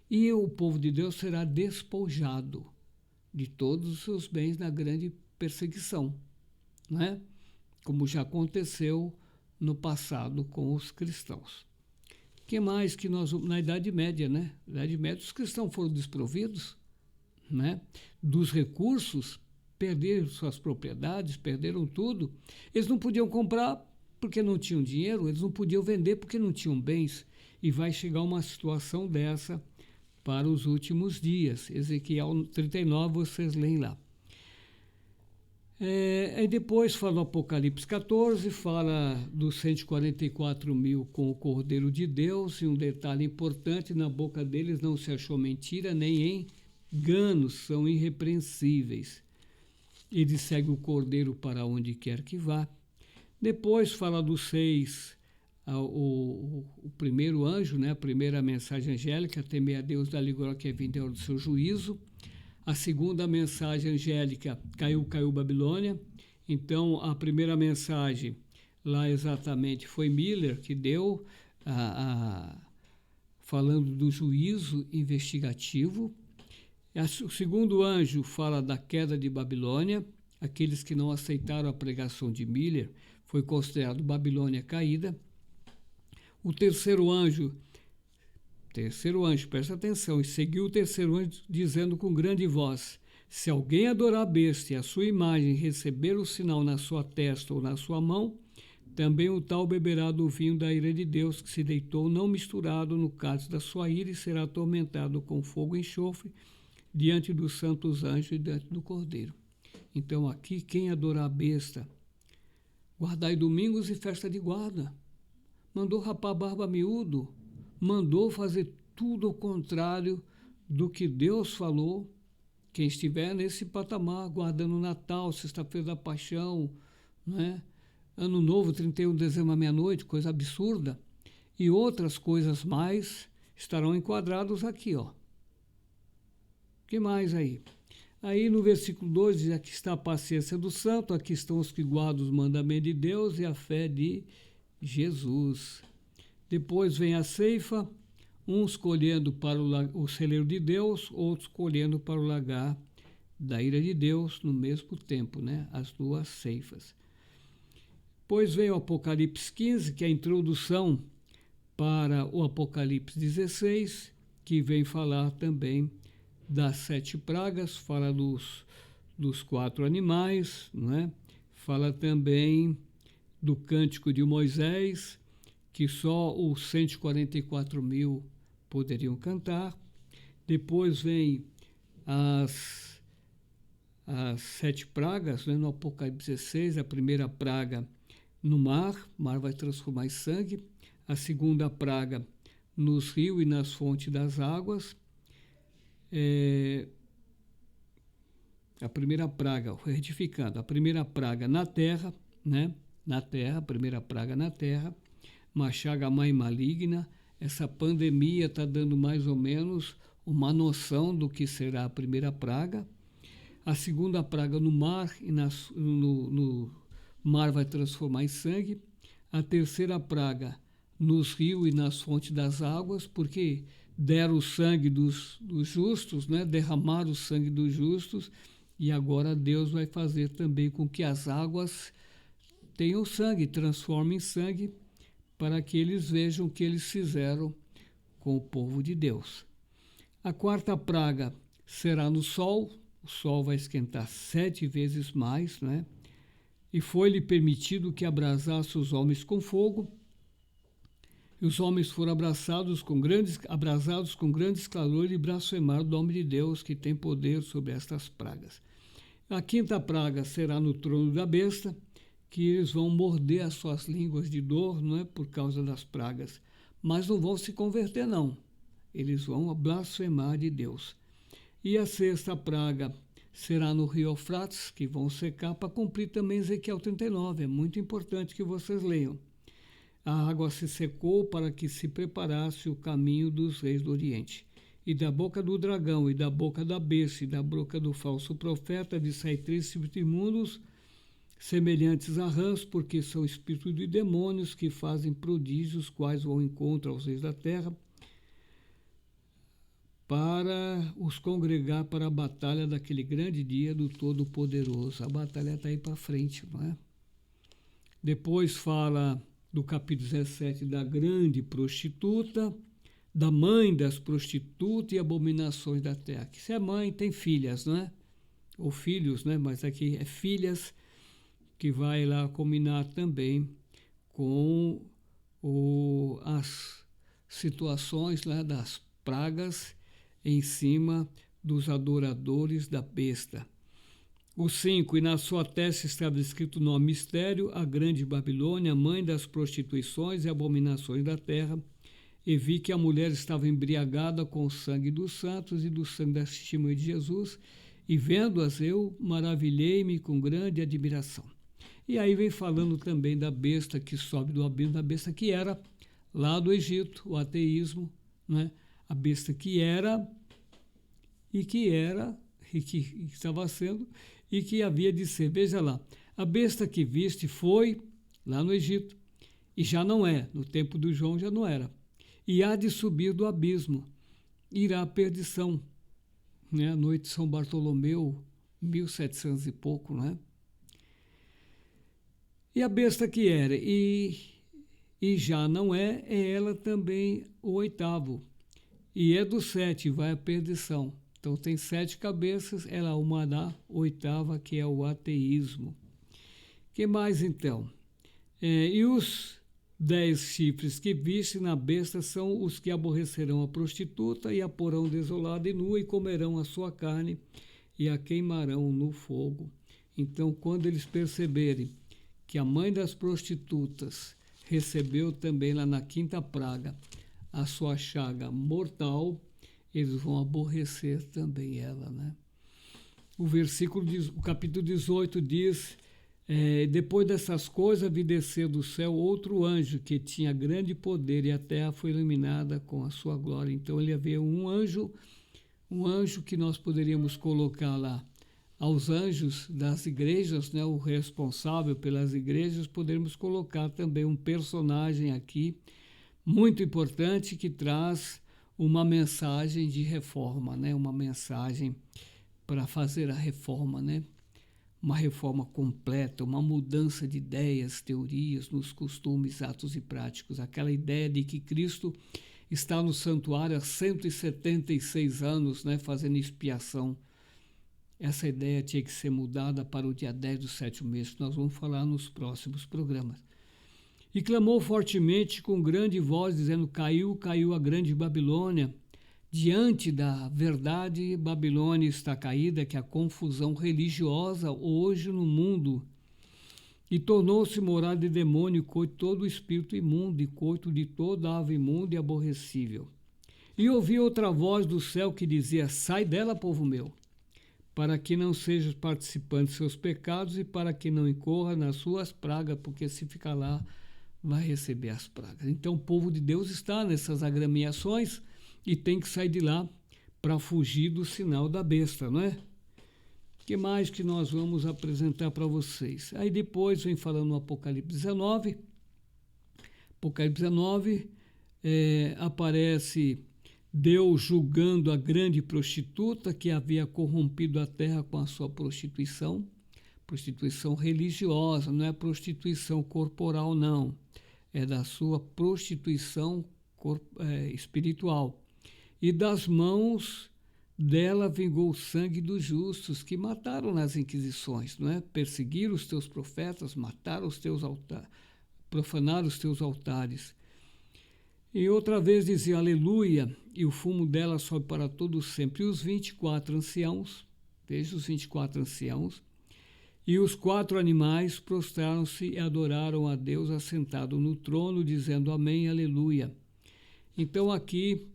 E o povo de Deus será despojado de todos os seus bens na grande perseguição, né? Como já aconteceu no passado com os cristãos. Que mais que nós, na Idade Média, né? Na Idade Média, os cristãos foram desprovidos, né, dos recursos, perderam suas propriedades, perderam tudo. Eles não podiam comprar porque não tinham dinheiro, eles não podiam vender porque não tinham bens. E vai chegar uma situação dessa para os últimos dias. Ezequiel 39, vocês leem lá. Aí depois fala o Apocalipse 14, fala dos 144 mil com o Cordeiro de Deus, e um detalhe importante, na boca deles não se achou mentira, nem enganos, são irrepreensíveis. Ele segue o Cordeiro para onde quer que vá. Depois fala dos 6, o primeiro anjo, né, a primeira mensagem angélica, temer a Deus da glória que é vindoura do seu juízo. A segunda mensagem angélica, caiu Babilônia. Então, a primeira mensagem lá exatamente foi Miller que deu, falando do juízo investigativo. O segundo anjo fala da queda de Babilônia. Aqueles que não aceitaram a pregação de Miller foi considerado Babilônia caída. O terceiro anjo, presta atenção, e seguiu o terceiro anjo dizendo com grande voz: se alguém adorar a besta e a sua imagem receber o sinal na sua testa ou na sua mão, também o tal beberá do vinho da ira de Deus, que se deitou não misturado no cálice da sua ira, e será atormentado com fogo e enxofre diante dos santos anjos e diante do Cordeiro. Então aqui, quem adorar a besta, guardai domingos e festa de guarda, mandou rapar barba miúdo, mandou fazer tudo ao contrário do que Deus falou. Quem estiver nesse patamar, guardando Natal, Sexta-feira da Paixão, né? Ano Novo, 31 de dezembro à meia-noite, coisa absurda, e outras coisas mais, estarão enquadrados aqui, ó. O que mais aí? Aí no versículo 2 diz: aqui está a paciência do santo, aqui estão os que guardam os mandamentos de Deus e a fé de Jesus. Depois vem a ceifa, uns colhendo para o celeiro de Deus, outros colhendo para o lagar da ira de Deus no mesmo tempo, né? As duas ceifas. Depois vem o Apocalipse 15, que é a introdução para o Apocalipse 16, que vem falar também das 7 pragas, fala dos 4 animais, né? Fala também do cântico de Moisés, que só os 144 mil poderiam cantar. Depois vem as 7 pragas, né? No Apocalipse 16, a primeira praga no mar, o mar vai transformar em sangue. A segunda praga nos rios e nas fontes das águas. A primeira praga, retificando, a primeira praga na terra, né? Na terra, a primeira praga na terra. Uma chaga mãe maligna. Essa pandemia está dando mais ou menos uma noção do que será a primeira praga. A segunda praga no mar, e no mar vai transformar em sangue. A terceira praga nos rios e nas fontes das águas, porque deram o sangue dos justos, né? Derramaram o sangue dos justos, e agora Deus vai fazer também com que as águas tenham sangue, transformem em sangue, para que eles vejam o que eles fizeram com o povo de Deus. A quarta praga será no sol, o sol vai esquentar 7 vezes mais, né? E foi-lhe permitido que abrasasse os homens com fogo, e os homens foram abrasados com grandes calores e blasfemaram do nome de Deus, que tem poder sobre estas pragas. A quinta praga será no trono da besta, que eles vão morder as suas línguas de dor, não é, por causa das pragas, mas não vão se converter, não. Eles vão blasfemar de Deus. E a sexta praga será no rio Eufrates, que vão secar, para cumprir também Ezequiel 39. É muito importante que vocês leiam. A água se secou para que se preparasse o caminho dos reis do Oriente. E da boca do dragão, e da boca da besta, e da boca do falso profeta, de sair 3 espíritos imundos, semelhantes a rãs, porque são espíritos de demônios que fazem prodígios, quais vão encontrar aos reis da terra, para os congregar para a batalha daquele grande dia do Todo-Poderoso. A batalha está aí para frente, não é? Depois fala do capítulo 17, da grande prostituta, da mãe das prostitutas e abominações da terra. Que se é mãe, tem filhas, não é? Ou filhos, né? Mas aqui é filhas, que vai lá combinar também com as situações lá das pragas em cima dos adoradores da besta. O 5, e na sua testa estava escrito o nome mistério, a grande Babilônia, mãe das prostituições e abominações da terra, e vi que a mulher estava embriagada com o sangue dos santos e do sangue da testemunha de Jesus, e vendo-as eu, maravilhei-me com grande admiração. E aí vem falando também da besta que sobe do abismo, da besta que era lá do Egito, o ateísmo, né? A besta que era e que estava sendo e que havia de ser. Veja lá, a besta que viste foi lá no Egito e já não é, no tempo do João já não era. E há de subir do abismo, irá à perdição, né? A noite de São Bartolomeu, 1700 e pouco, né? E a besta que era e já não é ela também o 8º. E é do 7, vai à perdição. Então tem 7 cabeças, ela é uma da 8ª, que é o ateísmo. Que mais então? E os 10 chifres que viste na besta são os que aborrecerão a prostituta e a porão desolada e nua e comerão a sua carne e a queimarão no fogo. Então, quando eles perceberem que a mãe das prostitutas recebeu também lá na 5ª praga a sua chaga mortal, eles vão aborrecer também ela, né? O capítulo 18 diz, depois dessas coisas vi descer do céu outro anjo que tinha grande poder e a terra foi iluminada com a sua glória. Então ele havia um anjo que nós poderíamos colocar lá aos anjos das igrejas, né, o responsável pelas igrejas, poderíamos colocar também um personagem aqui muito importante que traz uma mensagem de reforma, né, uma mensagem para fazer a reforma, né, uma reforma completa, uma mudança de ideias, teorias, nos costumes, atos e práticos. Aquela ideia de que Cristo está no santuário há 176 anos, né, fazendo expiação. Essa ideia tinha que ser mudada para o dia 10 do 7º mês, que nós vamos falar nos próximos programas. E clamou fortemente com grande voz, dizendo, caiu, caiu a grande Babilônia. Diante da verdade, Babilônia está caída, que é a confusão religiosa hoje no mundo. E tornou-se morada de demônio, coito de todo o espírito imundo, e coito de toda ave imunda e aborrecível. E ouvi outra voz do céu que dizia, sai dela, povo meu, para que não sejas participante de seus pecados e para que não incorra nas suas pragas, porque se ficar lá, vai receber as pragas. Então o povo de Deus está nessas agremiações e tem que sair de lá para fugir do sinal da besta, não é? O que mais que nós vamos apresentar para vocês? Aí depois vem falando no Apocalipse 19. Apocalipse 19 aparece Deus julgando a grande prostituta que havia corrompido a terra com a sua prostituição religiosa, não é prostituição corporal, não. É da sua prostituição espiritual. E das mãos dela vingou o sangue dos justos que mataram nas inquisições, não é? Perseguiram os teus profetas, mataram os teus altares, profanaram os teus altares. E outra vez dizia, aleluia, e o fumo dela sobe para todo sempre. E os 24 anciãos, veja os 24 anciãos, e os 4 animais prostraram-se e adoraram a Deus assentado no trono, dizendo amém, aleluia. Então aqui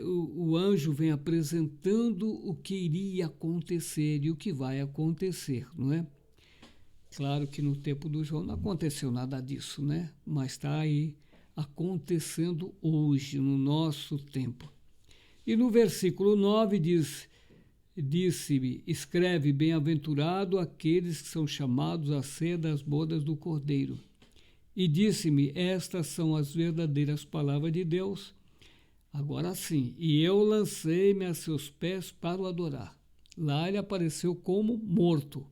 o anjo vem apresentando o que iria acontecer e o que vai acontecer, não é? Claro que no tempo do João não aconteceu nada disso, né? Mas está aí acontecendo hoje, no nosso tempo. E no versículo 9 disse-me, escreve, bem-aventurado aqueles que são chamados a ser das bodas do Cordeiro. E disse-me, estas são as verdadeiras palavras de Deus. Agora sim, e eu lancei-me a seus pés para o adorar. Lá ele apareceu como morto,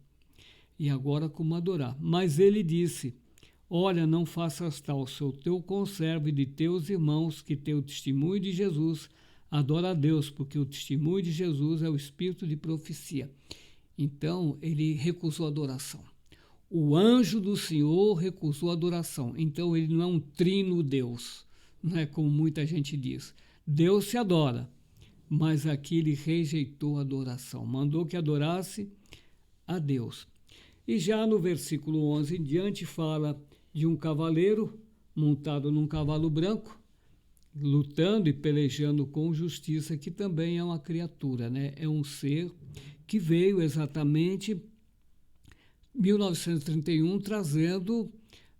e agora como adorar. Mas ele disse, Olha, não faças tal, sou teu conservo e de teus irmãos, que teu testemunho de Jesus adora a Deus, porque o testemunho de Jesus é o espírito de profecia. Então, ele recusou a adoração. O anjo do Senhor recusou a adoração. Então, ele não é um trino Deus, não é como muita gente diz. Deus se adora, mas aqui ele rejeitou a adoração. Mandou que adorasse a Deus. E já no versículo 11 em diante fala de um cavaleiro montado num cavalo branco, lutando e pelejando com justiça, que também é uma criatura, né? É um ser que veio exatamente em 1931 trazendo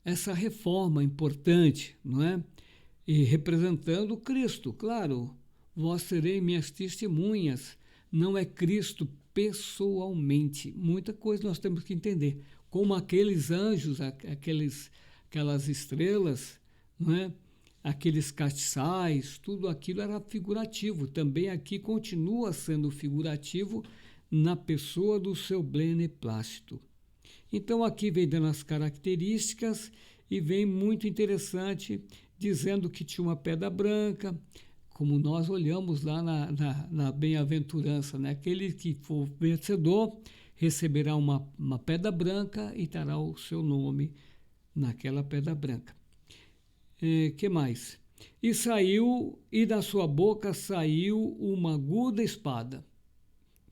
essa reforma importante, não é? E representando Cristo. Claro, vós sereis minhas testemunhas. Não é Cristo pessoalmente. Muita coisa nós temos que entender. Como aqueles anjos, aquelas estrelas, não é? Aqueles castiçais, tudo aquilo era figurativo. Também aqui continua sendo figurativo na pessoa do seu beneplácito. Então aqui vem dando as características e vem muito interessante, dizendo que tinha uma pedra branca, como nós olhamos lá na bem-aventurança, né? Aquele que for vencedor receberá uma pedra branca e terá o seu nome naquela pedra branca. Que mais? E da sua boca saiu uma aguda espada,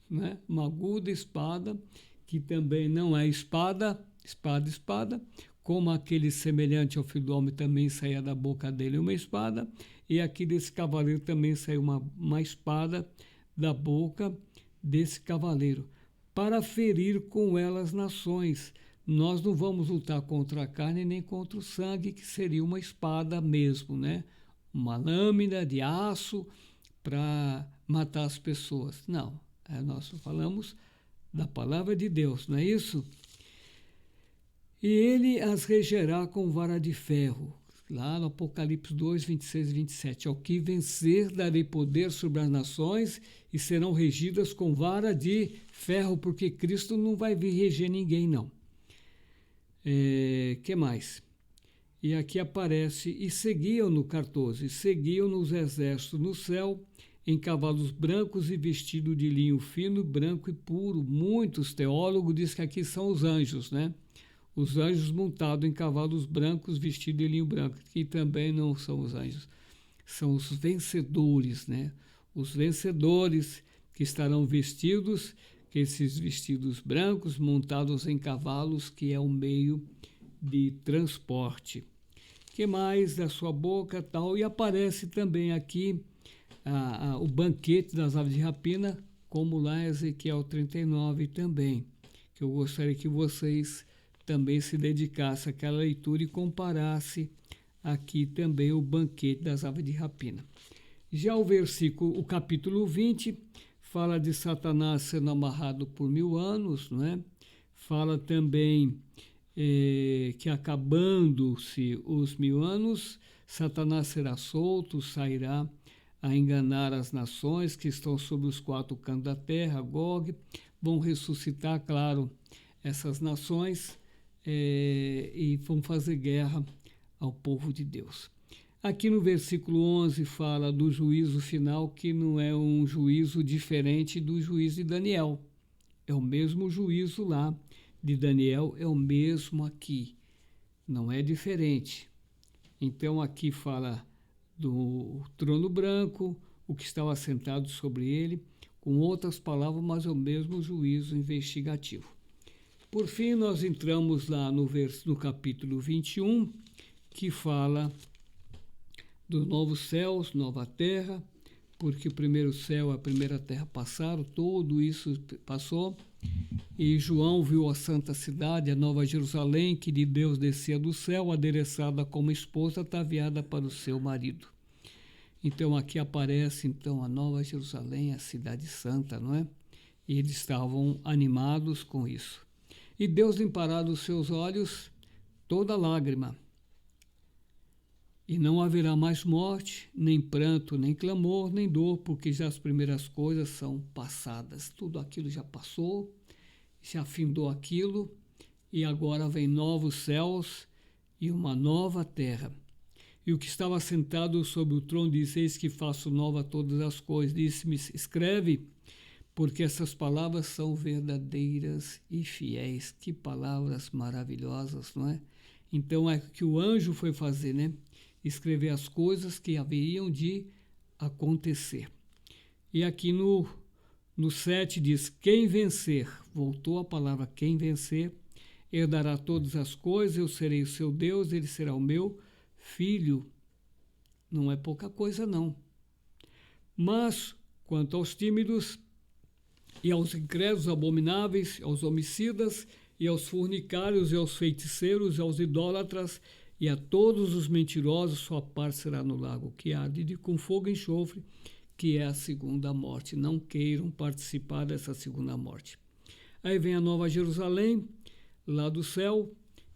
né? Uma aguda espada, que também não é espada, como aquele semelhante ao filho do homem também saía da boca dele uma espada, e aqui desse cavaleiro também saiu uma espada da boca desse cavaleiro, para ferir com ela as nações. Nós não vamos lutar contra a carne nem contra o sangue, que seria uma espada mesmo, né? Uma lâmina de aço para matar as pessoas. Não, nós falamos da palavra de Deus, não é isso? E ele as regerá com vara de ferro. Lá no Apocalipse 2, 26 e 27. Ao que vencer, darei poder sobre as nações e serão regidas com vara de ferro, porque Cristo não vai vir reger ninguém, não. Que mais? E aqui aparece, e seguiam no 14, seguiam nos exércitos no céu, em cavalos brancos e vestido de linho fino, branco e puro. Muitos teólogos dizem que aqui são os anjos, né? Os anjos montados em cavalos brancos, vestidos de linho branco, que também não são os anjos, são os vencedores, né? Os vencedores que estarão vestidos, que esses vestidos brancos, montados em cavalos, que é um meio de transporte. Que mais? Da sua boca, tal. E aparece também aqui o banquete das aves de rapina, como lá em Ezequiel 39 também, que eu gostaria que vocês também se dedicassem àquela leitura e comparassem aqui também o banquete das aves de rapina. Já o capítulo 20, fala de Satanás sendo amarrado por 1000 anos, não é? Fala também que acabando-se os 1000 anos, Satanás será solto, sairá a enganar as nações que estão sobre os 4 cantos da terra, Gog, vão ressuscitar, claro, essas nações e vão fazer guerra ao povo de Deus. Aqui no versículo 11 fala do juízo final, que não é um juízo diferente do juízo de Daniel. É o mesmo juízo lá de Daniel, é o mesmo aqui, não é diferente. Então aqui fala do trono branco, o que estava sentado sobre ele, com outras palavras, mas é o mesmo juízo investigativo. Por fim, nós entramos lá no capítulo 21, que fala dos novos céus, nova terra, porque o primeiro céu e a primeira terra passaram, tudo isso passou, e João viu a santa cidade, a nova Jerusalém, que de Deus descia do céu, adereçada como esposa ataviada para o seu marido. Então aqui aparece então a nova Jerusalém, a cidade santa, não é? E eles estavam animados com isso. E Deus limpará dos seus olhos toda lágrima, e não haverá mais morte, nem pranto, nem clamor, nem dor, porque já as primeiras coisas são passadas. Tudo aquilo já passou, já findou aquilo, e agora vem novos céus e uma nova terra. E o que estava sentado sobre o trono disse: Eis que faço nova todas as coisas. Disse-me: escreve, porque essas palavras são verdadeiras e fiéis. Que palavras maravilhosas, não é? Então é o que o anjo foi fazer, né? Escrever as coisas que haveriam de acontecer. E aqui no 7 diz: quem vencer, voltou a palavra quem vencer, herdará todas as coisas, eu serei o seu Deus, ele será o meu filho. Não é pouca coisa, não. Mas, quanto aos tímidos, e aos incrédulos abomináveis, aos homicidas, e aos fornicários, e aos feiticeiros, e aos idólatras, e a todos os mentirosos, sua parte será no lago que arde com fogo e enxofre, que é a segunda morte. Não queiram participar dessa segunda morte. Aí vem a Nova Jerusalém, lá do céu,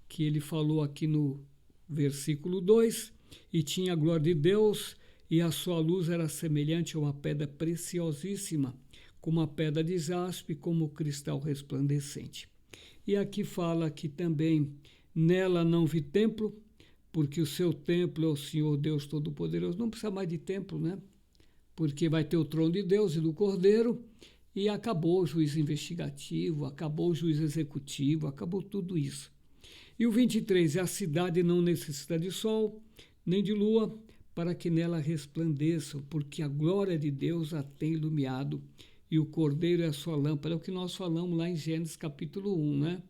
que ele falou aqui no versículo 2, e tinha a glória de Deus, e a sua luz era semelhante a uma pedra preciosíssima, como a pedra de jaspe, como cristal resplandecente. E aqui fala que também nela não vi templo, porque o seu templo é o Senhor Deus Todo-Poderoso. Não precisa mais de templo, né? Porque vai ter o trono de Deus e do Cordeiro, e acabou o juízo investigativo, acabou o juízo executivo, acabou tudo isso. E o 23, a cidade não necessita de sol, nem de lua, para que nela resplandeçam, porque a glória de Deus a tem iluminado, e o Cordeiro é a sua lâmpada. É o que nós falamos lá em Gênesis capítulo 1, né?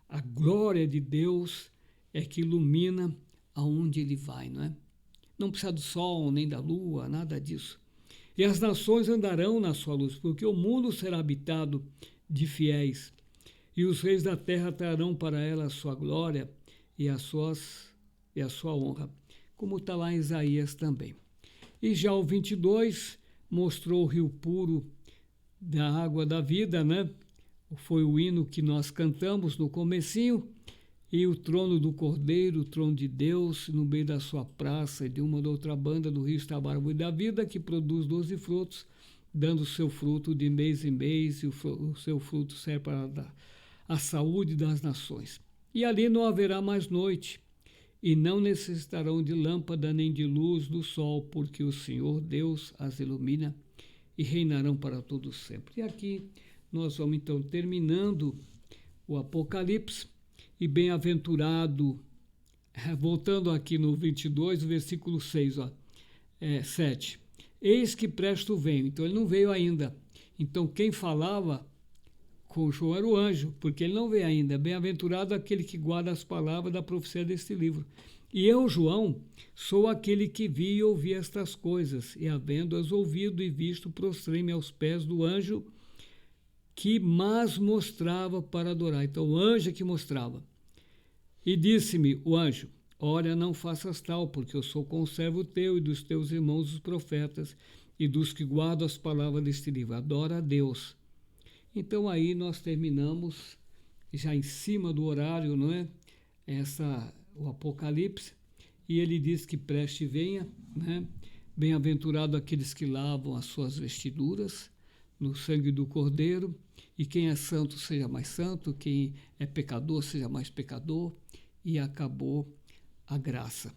A glória de Deus é que ilumina aonde ele vai, não é? Não precisa do sol, nem da lua, nada disso. E as nações andarão na sua luz, porque o mundo será habitado de fiéis, e os reis da terra trarão para ela a sua glória e a sua honra, como está lá em Isaías também. E já o 22 mostrou o rio puro da água da vida, né? Foi o hino que nós cantamos no comecinho, e o trono do Cordeiro, o trono de Deus, no meio da sua praça, e de uma ou outra banda do rio está a árvore da vida, que produz 12 frutos, dando o seu fruto de mês em mês, e o seu fruto serve para dar a saúde das nações. E ali não haverá mais noite, e não necessitarão de lâmpada nem de luz do sol, porque o Senhor Deus as ilumina, e reinarão para todos sempre. E aqui nós vamos então terminando o Apocalipse, e bem-aventurado, voltando aqui no 22, versículo 6, 7. Eis que presto venho. Então ele não veio ainda. Então quem falava com João era o anjo, porque ele não veio ainda. Bem-aventurado aquele que guarda as palavras da profecia deste livro. E eu, João, sou aquele que vi e ouvi estas coisas, e havendo-as ouvido e visto, prostrei-me aos pés do anjo que mais mostrava para adorar. Então o anjo é que mostrava. E disse-me o anjo: olha, não faças tal, porque eu sou conservo teu e dos teus irmãos os profetas e dos que guardam as palavras deste livro. Adora a Deus. Então aí nós terminamos, já em cima do horário, não é? O Apocalipse, e ele diz que preste e venha, né? Bem-aventurado aqueles que lavam as suas vestiduras no sangue do Cordeiro, e quem é santo seja mais santo, quem é pecador seja mais pecador, e acabou a graça.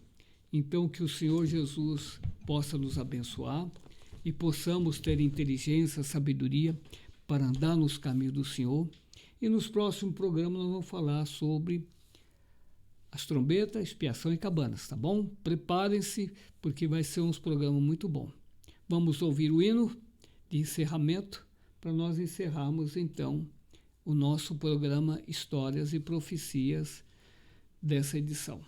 Então que o Senhor Jesus possa nos abençoar e possamos ter inteligência, sabedoria para andar nos caminhos do Senhor. E nos próximos programas nós vamos falar sobre as trombetas, expiação e cabanas, tá bom? Preparem-se, porque vai ser uns programas muito bons. Vamos ouvir o hino de encerramento, para nós encerrarmos, então, o nosso programa Histórias e Profecias dessa edição.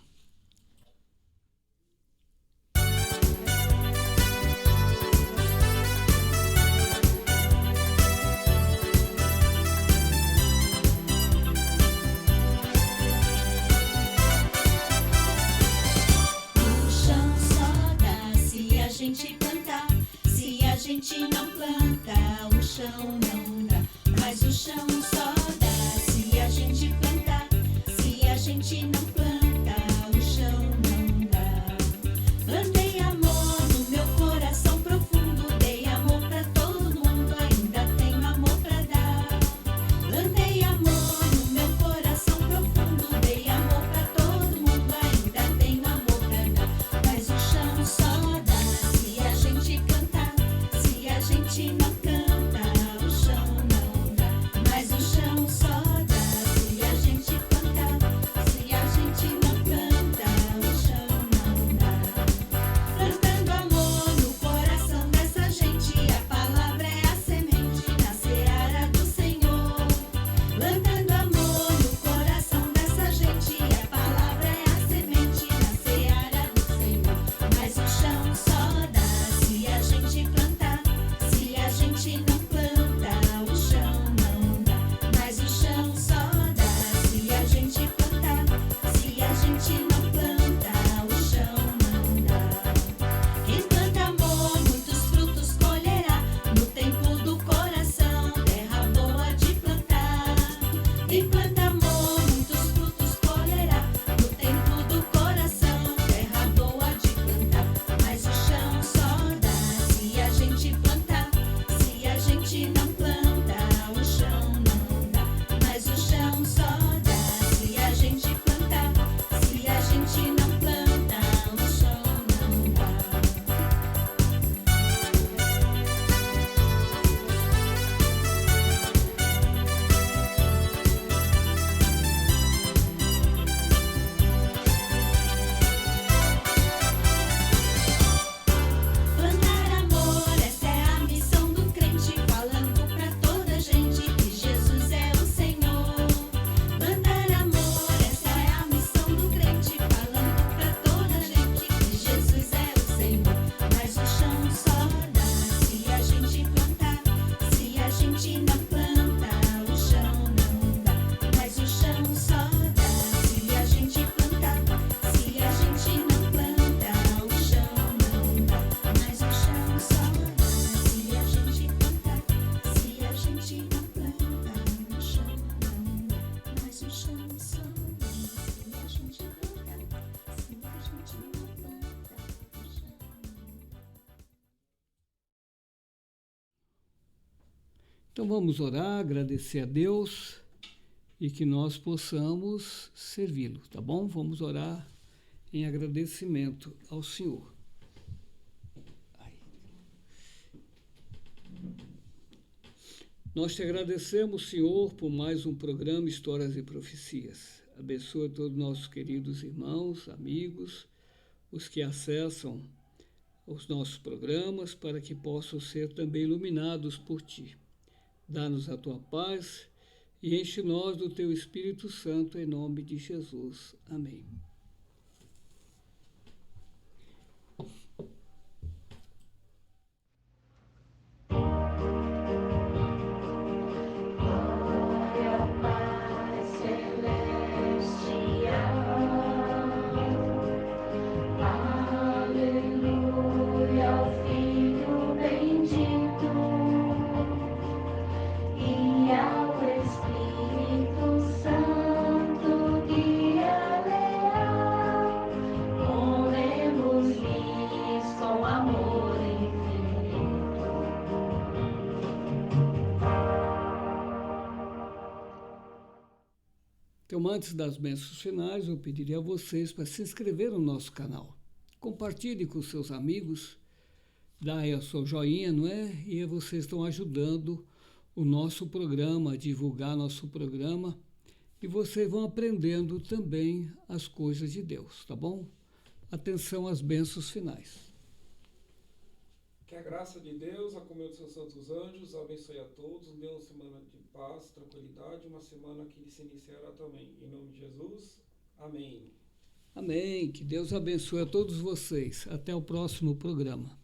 O chão só dá se a gente plantar. Se a gente não planta, o chão não dá. Mas o chão só dá se a gente plantar. Se a gente não planta, o chão não dá. Plantei amor no meu coração profundo, dei amor pra todo mundo, ainda tenho amor pra dar. Plantei amor no meu coração profundo, dei amor pra todo mundo, ainda Então vamos orar, agradecer a Deus e que nós possamos servi-lo, tá bom? Vamos orar em agradecimento ao Senhor. Nós te agradecemos, Senhor, por mais um programa Histórias e Profecias. Abençoa todos nossos queridos irmãos, amigos, os que acessam os nossos programas, para que possam ser também iluminados por Ti. Dá-nos a Tua paz e enche-nós do Teu Espírito Santo, em nome de Jesus. Amém. Então, antes das bênçãos finais, eu pediria a vocês para se inscrever no nosso canal. Compartilhe com seus amigos, dá aí a sua joinha, não é? E vocês estão ajudando o nosso programa, a divulgar nosso programa. E vocês vão aprendendo também as coisas de Deus, tá bom? Atenção às bênçãos finais. Que a graça de Deus, a comunhão dos seus santos anjos, abençoe a todos, dê uma semana de paz, tranquilidade, uma semana que se iniciará também. Em nome de Jesus, amém. Amém. Que Deus abençoe a todos vocês. Até o próximo programa.